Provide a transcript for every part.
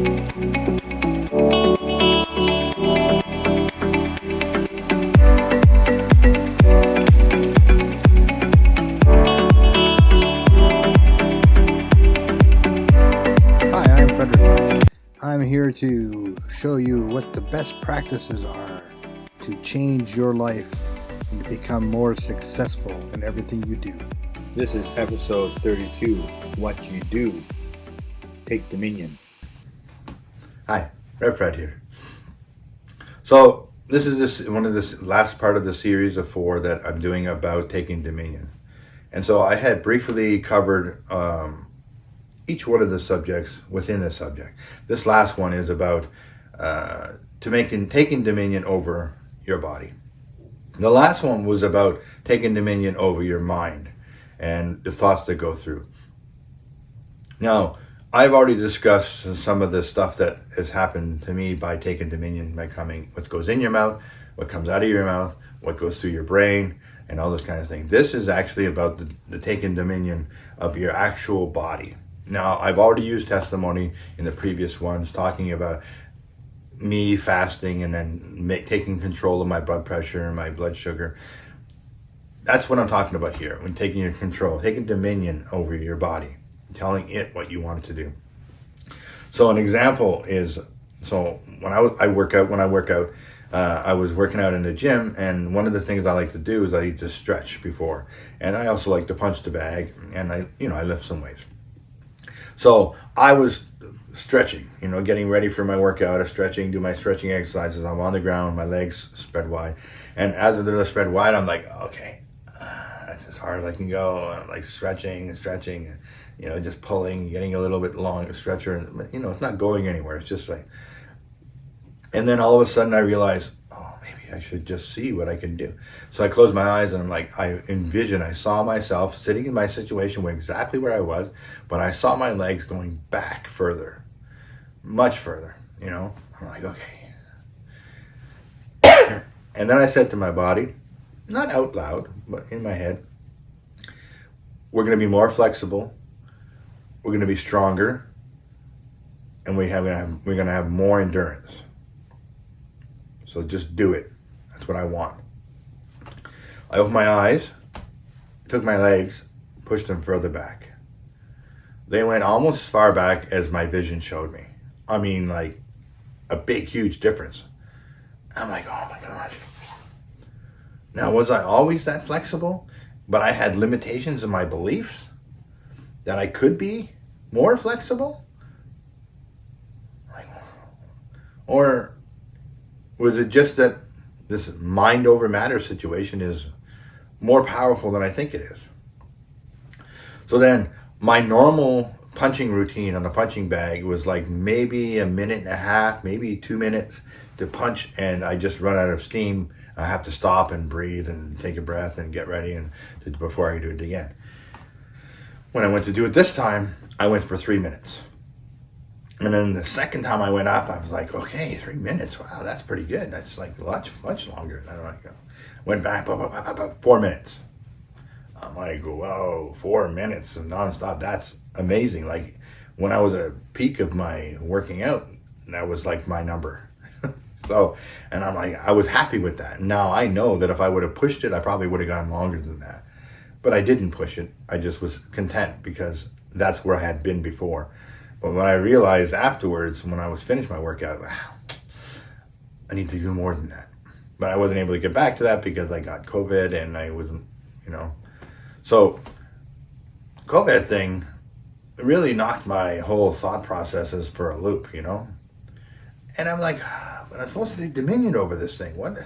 I'm here to show you what the best practices are to change your life and to become more successful in everything you do. This is episode 32, What You Do. Take Dominion. Hi, Rev Fred here. So this is one of this last part of the series of 4 that I'm doing about taking dominion. And so I had briefly covered each one of the subjects within the subject. This last one is about taking dominion over your body. The last one was about taking dominion over your mind and the thoughts that go through. Now, I've already discussed some of the stuff that has happened to me by taking dominion, by what goes in your mouth, what comes out of your mouth, what goes through your brain, and all this kind of thing. This is actually about the taking dominion of your actual body. Now, I've already used testimony in the previous ones talking about me fasting and then taking control of my blood pressure and my blood sugar. That's what I'm talking about here, when taking your control, taking dominion over your body, telling it what you want it to do. So an example is, when I work out, I was working out in the gym, and one of the things I like to do is I like to stretch before, and I also like to punch the bag, and I lift some weights. So I was stretching, getting ready for my workout, do my stretching exercises. I'm on the ground, my legs spread wide. And as they're spread wide, I'm like, okay, that's as hard as I can go. I'm like stretching, and, just pulling, getting a little bit long stretcher. And, it's not going anywhere. It's just like, and then all of a sudden I realized, I should just see what I can do. So I closed my eyes and I saw myself sitting in my situation exactly where I was, but I saw my legs going back further, much further, I'm like, okay. And then I said to my body, not out loud, but in my head, we're going to be more flexible, we're going to be stronger, and we're going to have more endurance. So just do it. That's what I want. I opened my eyes, took my legs, pushed them further back. They went almost as far back as my vision showed me. I mean, like a big, huge difference. I'm like, oh my gosh. Now, was I always that flexible? But I had limitations in my beliefs that I could be more flexible? Or was it just that this mind over matter situation is more powerful than I think it is? So then my normal punching routine on the punching bag was like maybe a minute and a half, maybe 2 minutes to punch, and I just run out of steam. I have to stop and breathe and take a breath and get ready before I do it again. When I went to do it this time, I went for 3 minutes. And then the second time I went up, I was like, okay, 3 minutes. Wow, that's pretty good. That's like much longer than I go. Went back, 4 minutes. I'm like, whoa, 4 minutes and nonstop. That's amazing. Like when I was at peak of my working out, that was like my number. And I'm like, I was happy with that. Now I know that if I would have pushed it, I probably would have gone longer than that. But I didn't push it. I just was content because that's where I had been before. But when I realized afterwards, when I was finished my workout, wow, I need to do more than that. But I wasn't able to get back to that because I got COVID and I wasn't, So COVID thing really knocked my whole thought processes for a loop, And I'm like, but I'm supposed to take dominion over this thing. What,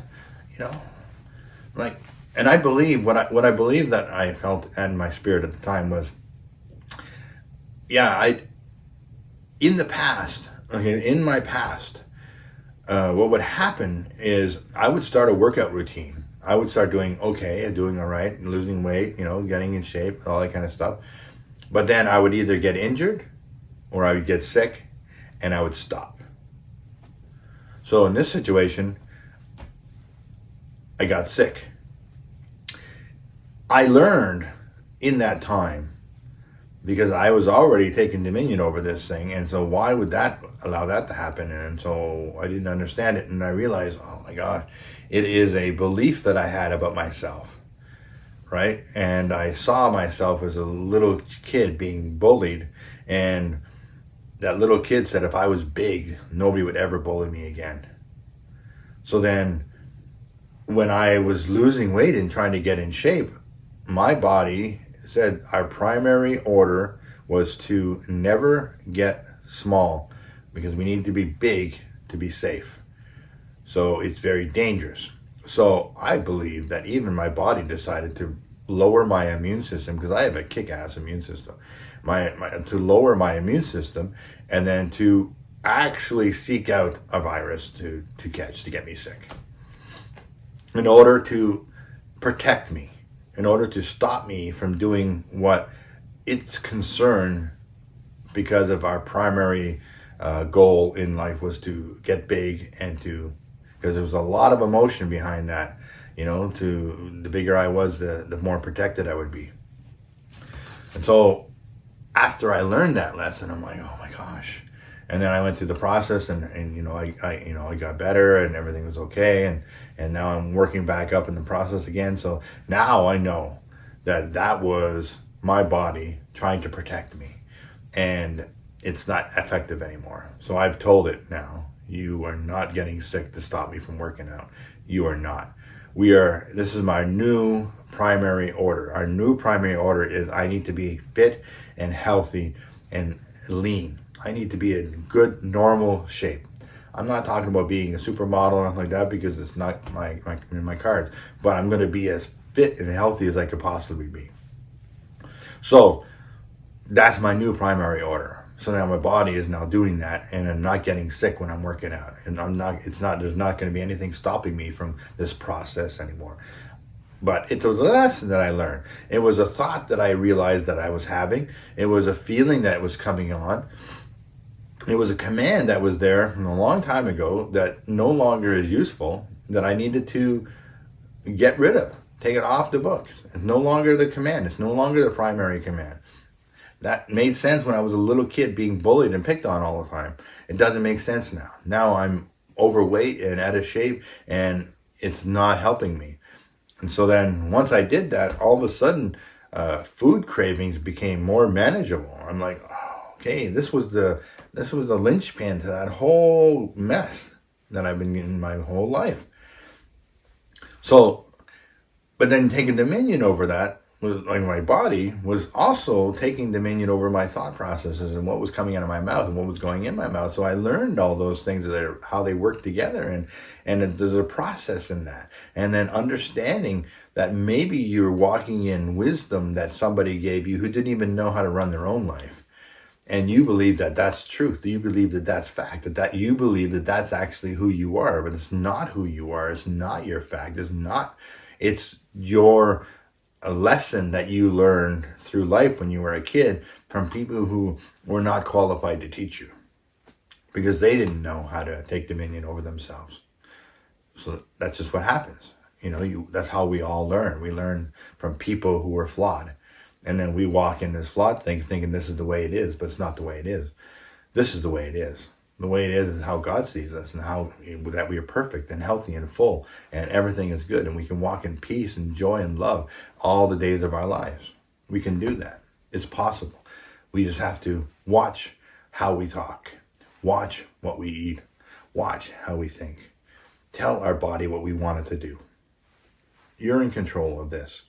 and I believe what I believe that I felt and my spirit at the time was, in my past, what would happen is I would start a workout routine. I would start doing all right, losing weight, getting in shape, all that kind of stuff. But then I would either get injured or I would get sick and I would stop. So in this situation, I got sick. I learned in that time because I was already taking dominion over this thing. And so why would that allow that to happen? And so I didn't understand it. And I realized, oh my God, it is a belief that I had about myself, right? And I saw myself as a little kid being bullied. And that little kid said, if I was big, nobody would ever bully me again. So then when I was losing weight and trying to get in shape, my body said our primary order was to never get small, because we need to be big to be safe. So it's very dangerous. So I believe that even my body decided to lower my immune system, because I have a kick-ass immune system, to lower my immune system, and then to actually seek out a virus to catch, to get me sick, in order to protect me, in order to stop me from doing what its concern, because of our primary goal in life was to get big, and because there was a lot of emotion behind that, the bigger I was, the more protected I would be. And so after I learned that lesson, I'm like, oh my gosh. And then I went through the process, and I got better, and everything was okay, and now I'm working back up in the process again. So now I know that was my body trying to protect me, and it's not effective anymore. So I've told it now, you are not getting sick to stop me from working out. You are not. This is my new primary order. Our new primary order is I need to be fit and healthy and lean. I need to be in good, normal shape. I'm not talking about being a supermodel or anything like that, because it's not in my cards. But I'm going to be as fit and healthy as I could possibly be. So that's my new primary order. So now my body is now doing that, and I'm not getting sick when I'm working out. And there's not going to be anything stopping me from this process anymore. But it was a lesson that I learned. It was a thought that I realized that I was having. It was a feeling that was coming on. It was a command that was there from a long time ago that no longer is useful, that I needed to get rid of, take it off the books. It's no longer the command. It's no longer the primary command. That made sense when I was a little kid being bullied and picked on all the time. It doesn't make sense now. Now I'm overweight and out of shape, and it's not helping me. And so then once I did that, all of a sudden food cravings became more manageable. I'm like, oh, okay, this was the linchpin to that whole mess that I've been in my whole life. So, but then taking dominion over that, my body was also taking dominion over my thought processes and what was coming out of my mouth and what was going in my mouth. So I learned all those things, how they work together, and there's a process in that. And then understanding that maybe you're walking in wisdom that somebody gave you who didn't even know how to run their own life. And you believe that that's truth. You believe that that's fact. That you believe that that's actually who you are, but it's not who you are. It's not your fact. It's your a lesson that you learned through life when you were a kid from people who were not qualified to teach you, because they didn't know how to take dominion over themselves. So that's just what happens. That's how we all learn. We learn from people who were flawed. And then we walk in this flawed thing thinking this is the way it is, but it's not the way it is. This is the way it is. The way it is how God sees us, and how that we are perfect and healthy and full, and everything is good, and we can walk in peace and joy and love all the days of our lives. We can do that. It's possible. We just have to watch how we talk, watch what we eat, watch how we think. Tell our body what we want it to do. You're in control of this.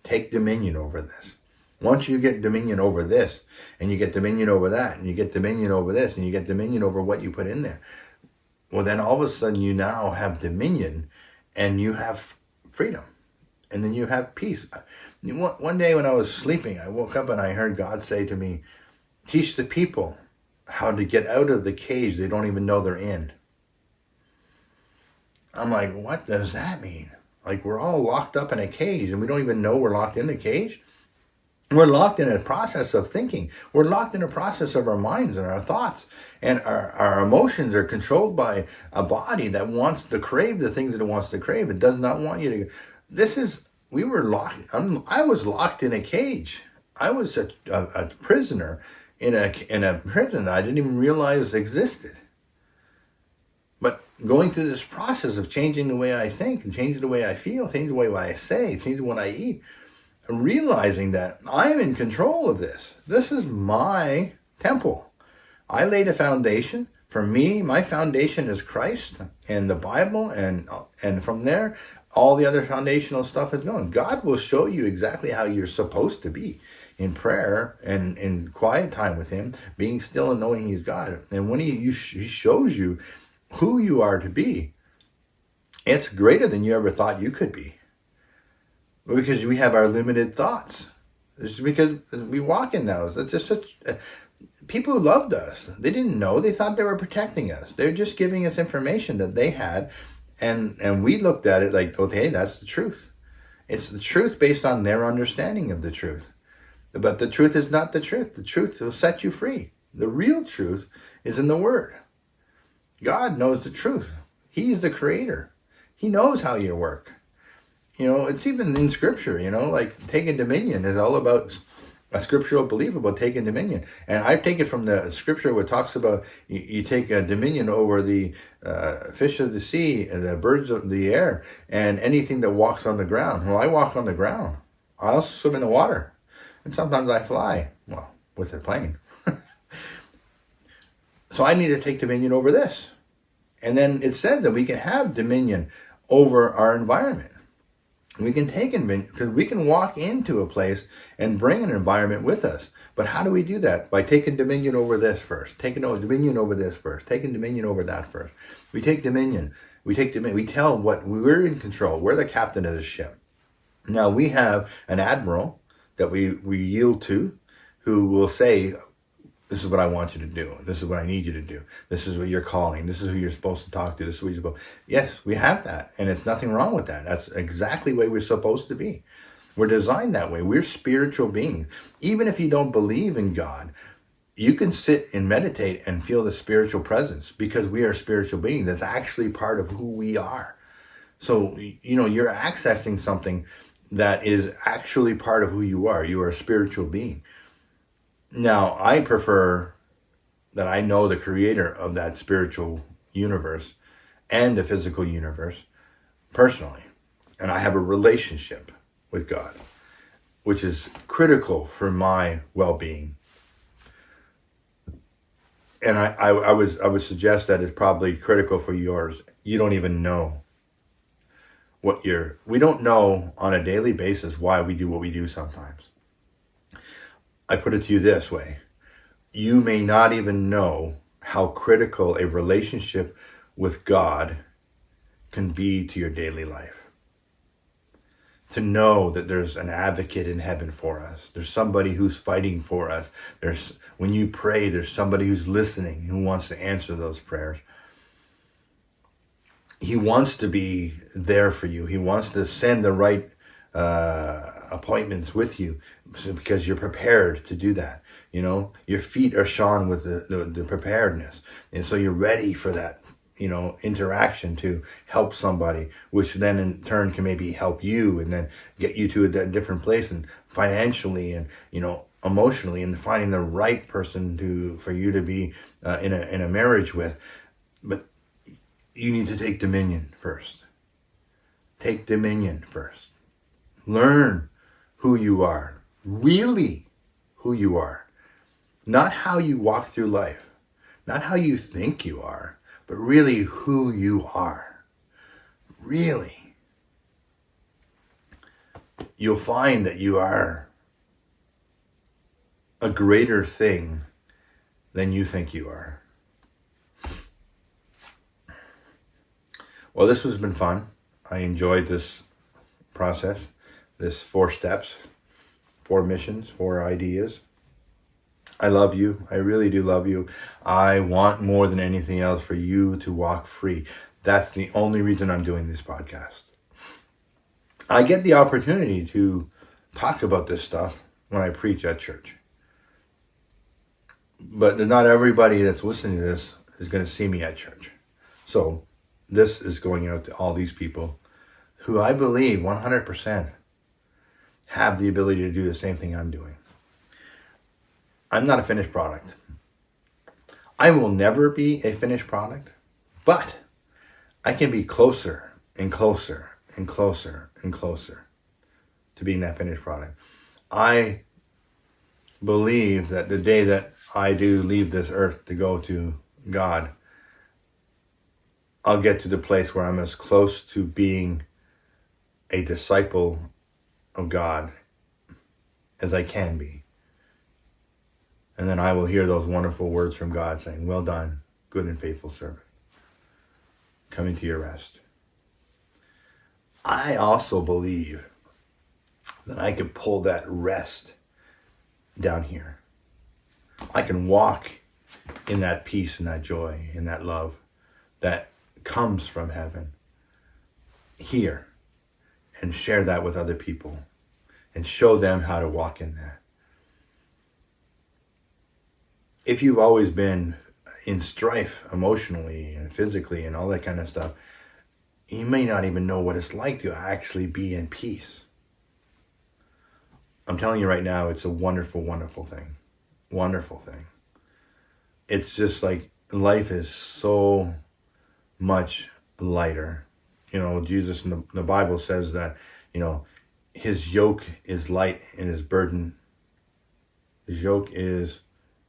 Take dominion over this. Once you get dominion over this, and you get dominion over that, and you get dominion over this, and you get dominion over what you put in there, well, then all of a sudden you now have dominion, and you have freedom, and then you have peace. One day when I was sleeping, I woke up and I heard God say to me, teach the people how to get out of the cage they don't even know they're in. I'm like, what does that mean? Like, we're all locked up in a cage, and we don't even know we're locked in a cage? We're locked in a process of thinking. We're locked in a process of our minds and our thoughts. And our emotions are controlled by a body that wants to crave the things that it wants to crave. It does not want you to. We were locked. I was locked in a cage. I was a prisoner in a prison that I didn't even realize existed. But going through this process of changing the way I think and changing the way I feel, changing the way I say, changing what I eat, and realizing that I am in control of this. This is my temple. I laid a foundation. For me, my foundation is Christ and the Bible, and from there, all the other foundational stuff is going. God will show you exactly how you're supposed to be in prayer and in quiet time with Him, being still and knowing He's God. And when He shows you who you are to be, it's greater than you ever thought you could be. Because we have our limited thoughts. It's because we walk in those. It's just such... People who loved us, they didn't know. They thought they were protecting us. They're just giving us information that they had. And we looked at it like, okay, that's the truth. It's the truth based on their understanding of the truth. But the truth is not the truth. The truth will set you free. The real truth is in the Word. God knows the truth. He's the creator. He knows how you work. It's even in Scripture, like taking dominion is all about a scriptural belief about taking dominion. And I take it from the Scripture where it talks about you take a dominion over the fish of the sea and the birds of the air and anything that walks on the ground. Well, I walk on the ground. I also swim in the water. And sometimes I fly, well, with a plane. So I need to take dominion over this. And then it said that we can have dominion over our environment. We can take dominion, because we can walk into a place and bring an environment with us. But how do we do that? By taking dominion over this first, taking dominion over this first, taking dominion over that first. We take dominion. We tell what we're in control. We're the captain of the ship. Now we have an admiral that we yield to, who will say, this is what I want you to do. This is what I need you to do. This is what you're calling. This is who you're supposed to talk to. This is what you're supposed to. Yes, we have that. And it's nothing wrong with that. That's exactly the way we're supposed to be. We're designed that way. We're spiritual beings. Even if you don't believe in God, you can sit and meditate and feel the spiritual presence, because we are spiritual beings. That's actually part of who we are. So, you're accessing something that is actually part of who you are. You are a spiritual being. Now, I prefer that I know the creator of that spiritual universe and the physical universe personally. And I have a relationship with God, which is critical for my well-being. And I would suggest that it's probably critical for yours. You don't even know we don't know on a daily basis why we do what we do sometimes. I put it to you this way. You may not even know how critical a relationship with God can be to your daily life. To know that there's an advocate in heaven for us. There's somebody who's fighting for us. When you pray, there's somebody who's listening, who wants to answer those prayers. He wants to be there for you. He wants to send the right appointments with you, because you're prepared to do that. Your feet are shod with the preparedness, and so you're ready for that interaction to help somebody, which then in turn can maybe help you and then get you to a different place, and financially and emotionally, and finding the right person for you to be in a marriage with. But you need to take dominion first. Take dominion first. Learn who you are, really who you are. Not how you walk through life, not how you think you are, but really who you are. Really. You'll find that you are a greater thing than you think you are. Well, this has been fun. I enjoyed this process, this 4 steps, 4 missions, 4 ideas. I love you. I really do love you. I want more than anything else for you to walk free. That's the only reason I'm doing this podcast. I get the opportunity to talk about this stuff when I preach at church. But not everybody that's listening to this is going to see me at church. So this is going out to all these people who I believe 100% have the ability to do the same thing I'm doing. I'm not a finished product. I will never be a finished product, but I can be closer and closer and closer and closer to being that finished product. I believe that the day that I do leave this earth to go to God, I'll get to the place where I'm as close to being a disciple of God as I can be. And then I will hear those wonderful words from God saying, well done, good and faithful servant. Come into your rest. I also believe that I can pull that rest down here. I can walk in that peace and that joy and that love that comes from heaven here and share that with other people and show them how to walk in that. If you've always been in strife emotionally and physically and all that kind of stuff, you may not even know what it's like to actually be in peace. I'm telling you right now, it's a wonderful, wonderful thing. Wonderful thing. It's just like life is so much lighter. You know, Jesus in the Bible says that, you know, his yoke is light and his yoke is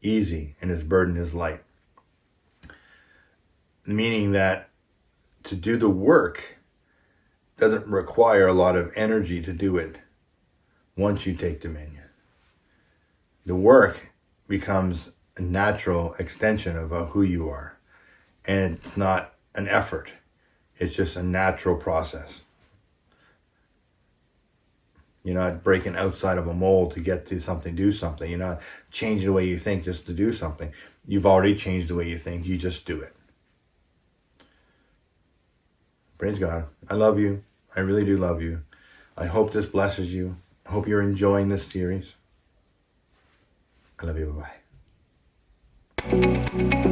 easy and his burden is light. Meaning that to do the work doesn't require a lot of energy to do it once you take dominion. The work becomes a natural extension of who you are. And it's not an effort. It's just a natural process. You're not breaking outside of a mold to get to something, do something. You're not changing the way you think just to do something. You've already changed the way you think. You just do it. Praise God. I love you. I really do love you. I hope this blesses you. I hope you're enjoying this series. I love you. Bye-bye.